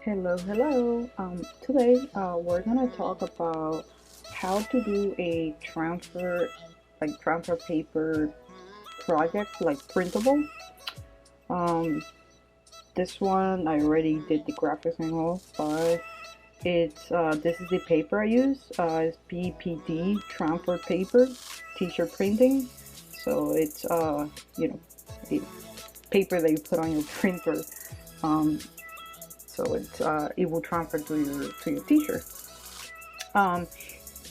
Hello. Today we're gonna talk about how to do a transfer paper project, like printable. Um, this one I already did the graphics and all, but this is the paper I use. It's BPD transfer paper, t-shirt printing. So it's the paper that you put on your printer. Um, it will transfer to your t-shirt. Um,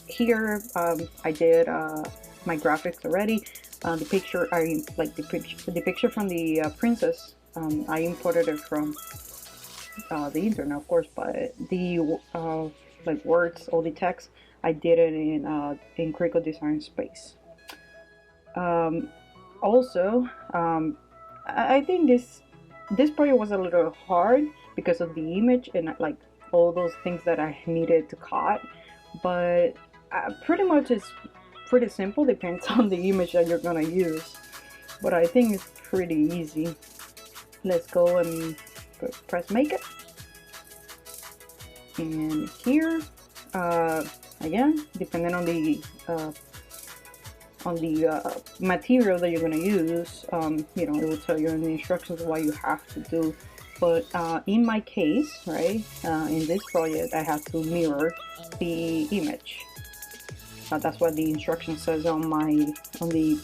here I did my graphics already. The picture I like the picture from the princess. I imported it from the internet, of course, but the like words, all the text, I did it in Cricut Design Space. Um, also, I think this project was a little hard because of the image and like all those things that I needed to cut, but pretty much it's pretty simple. Depends on the image that you're gonna use, but I think it's pretty easy. Let's go and press make it, and here again, depending on the material that you're going to use, it will tell you in the instructions what you have to do. But in my case, right, in this project, I have to mirror the image. That's what the instruction says on the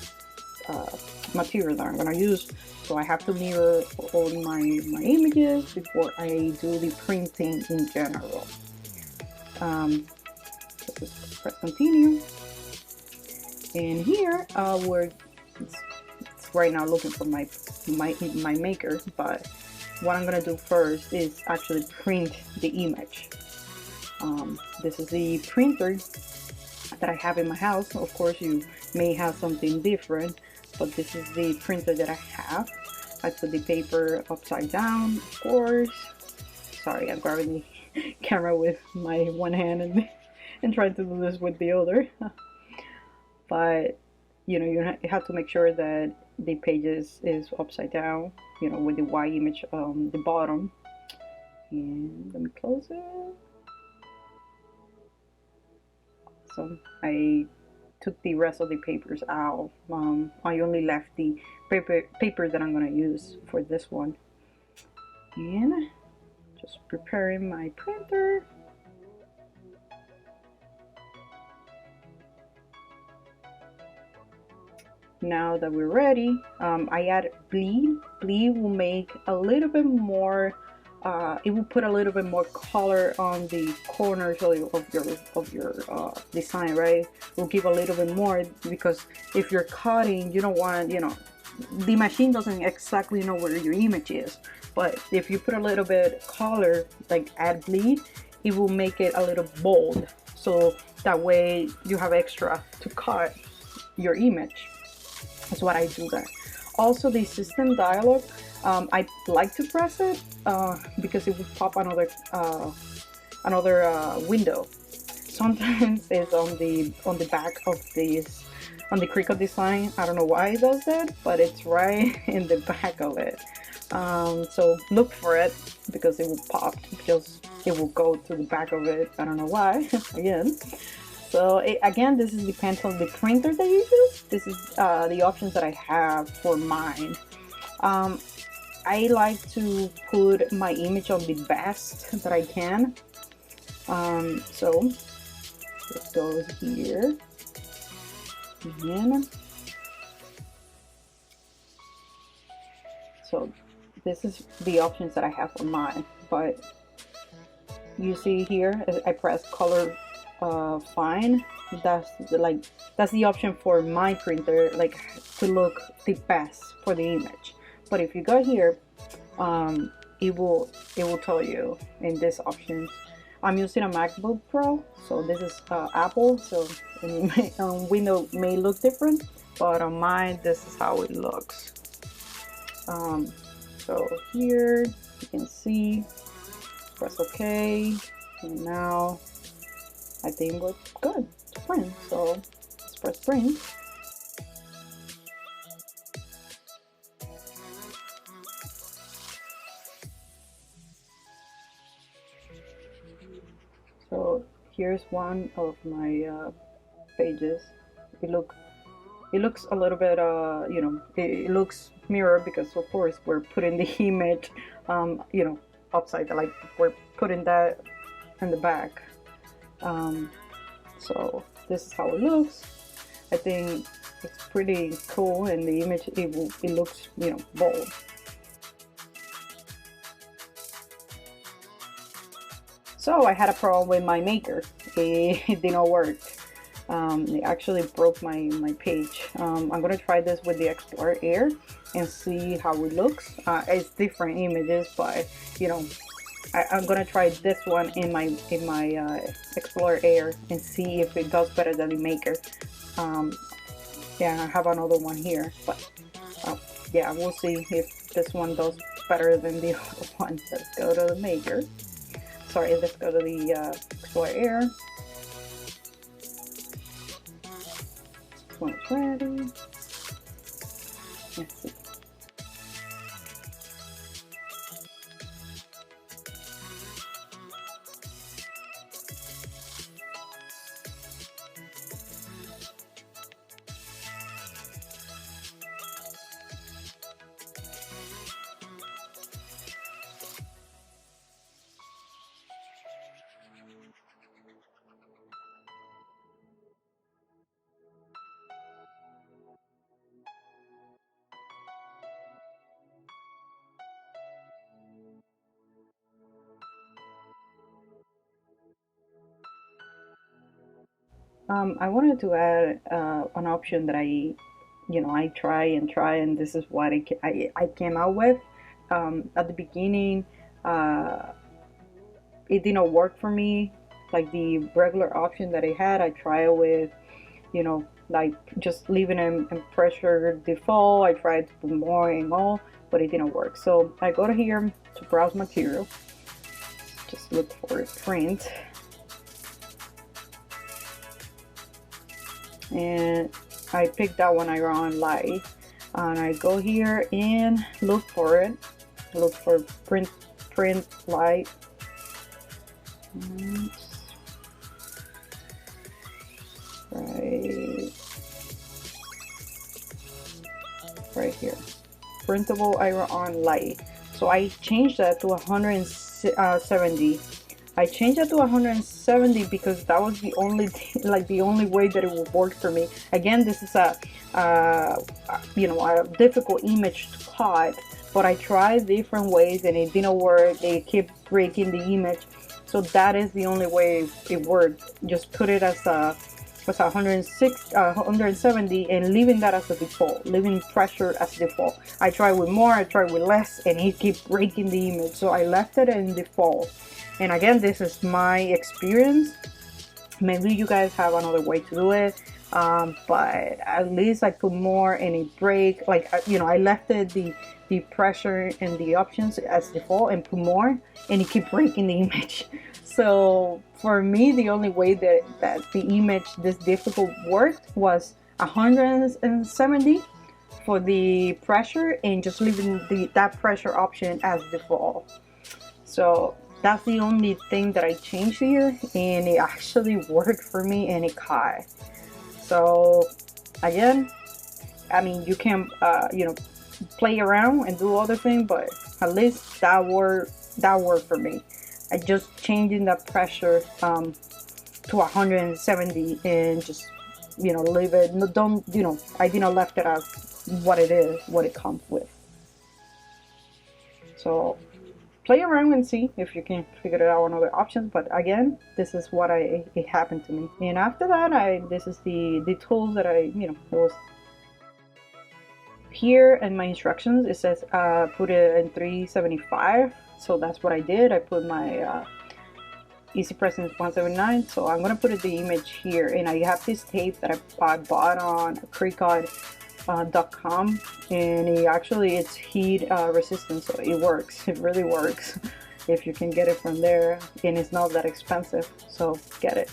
uh, material that I'm going to use. So I have to mirror all my images before I do the printing in general. So just press continue. And here we're it's right now looking for my maker, but what I'm gonna do first is actually print the image. This is the printer that I have in my house. Of course, you may have something different, but this is the printer that I have. I put the paper upside down, of course. Sorry, I'm grabbing the camera with my one hand and trying to do this with the other. But you have to make sure that the pages is upside down, with the Y image on the bottom. And let me close it. So I took the rest of the papers out. I only left the paper that I'm gonna use for this one. And just preparing my printer. Now that we're ready, I add bleed. Bleed will make a little bit more. It will put a little bit more color on the corners of your design, right? It will give a little bit more because if you're cutting, you don't want, the machine doesn't exactly know where your image is. But if you put a little bit color, like add bleed, it will make it a little bold. So that way you have extra to cut your image. That's what I do there. Also, the system dialog, I like to press it because it will pop another window. Sometimes it's on the back of this on the Cricut design. I don't know why it does that, but it's right in the back of it. So look for it because it will pop because it will go to the back of it. I don't know why. Again. So again, this is depends on the printer that you use. This is the options that I have for mine. Um, I like to put my image on the best that I can. So let's go here. Again. So this is the options that I have for mine. But you see here, I press color fine. That's the option for my printer, like to look the best for the image. But if you go here, it will tell you in these options. I'm using a MacBook Pro, so this is Apple, so on Windows may look different, but on mine this is how it looks. So here you can see, press OK, and now I think we're good to print. So let's press print. So here's one of my pages. It looks a little bit you know, it looks mirrored because of course we're putting the image you know, upside down, like we're putting that in the back. So this is how it looks. I think it's pretty cool, and the image, it looks, you know, bold. So I had a problem with my maker. It did not work. It actually broke my page. I'm gonna try this with the Explorer Air and see how it looks. It's different images, but you know, I'm gonna try this one in my Explorer Air and see if it does better than the Maker. Yeah, I have another one here, but yeah, we'll see if this one does better than the other one. Let's go to the Maker. Sorry, let's go to the Explorer Air. This one is ready. Let's see. I wanted to add an option that I try and try, and this is what I came out with. At the beginning, it didn't work for me. Like the regular option that I had, I tried with, you know, like just leaving them in pressure default. I tried to put more and all, but it didn't work. So I go to here to browse material, just look for a print, and I picked that one, Iron Light, and I go here and look for it. Look for print light. Right here, printable iron light. So I changed that to 170. I changed it to 170 because that was the only like the only way that it would work for me. Again, this is a you know, a difficult image to cut, but I tried different ways and it didn't work. It kept breaking the image, so that is the only way it worked. Just put it as a 170 and leaving that as a default, leaving pressure as default. I tried with more, I tried with less, and it kept breaking the image, so I left it in default. And again, this is my experience. Maybe you guys have another way to do it, but at least I put more and it break. Like, you know, I left it the pressure and the options as default and put more, and it keep breaking the image. So for me, the only way that the image this difficult worked was 170 for the pressure and just leaving that pressure option as default. So that's the only thing that I changed here, and it actually worked for me and it caught. So again, I mean, you can you know, play around and do other things, but at least that worked for me. I just changing the pressure to 170 and just, you know, leave it. No, don't, you know, I didn't left it as what it is, what it comes with. So play around and see if you can figure it out on other options. But again, this is what it happened to me. And after that, this is the tools that I, you know, it was here in my instructions. It says put it in 375. So that's what I did. I put my Easy Presence 179. So I'm gonna put the image here, and I have this tape that I bought on Cricut.com, and it's heat resistant, so it works. It really works if you can get it from there, and it's not that expensive, so get it.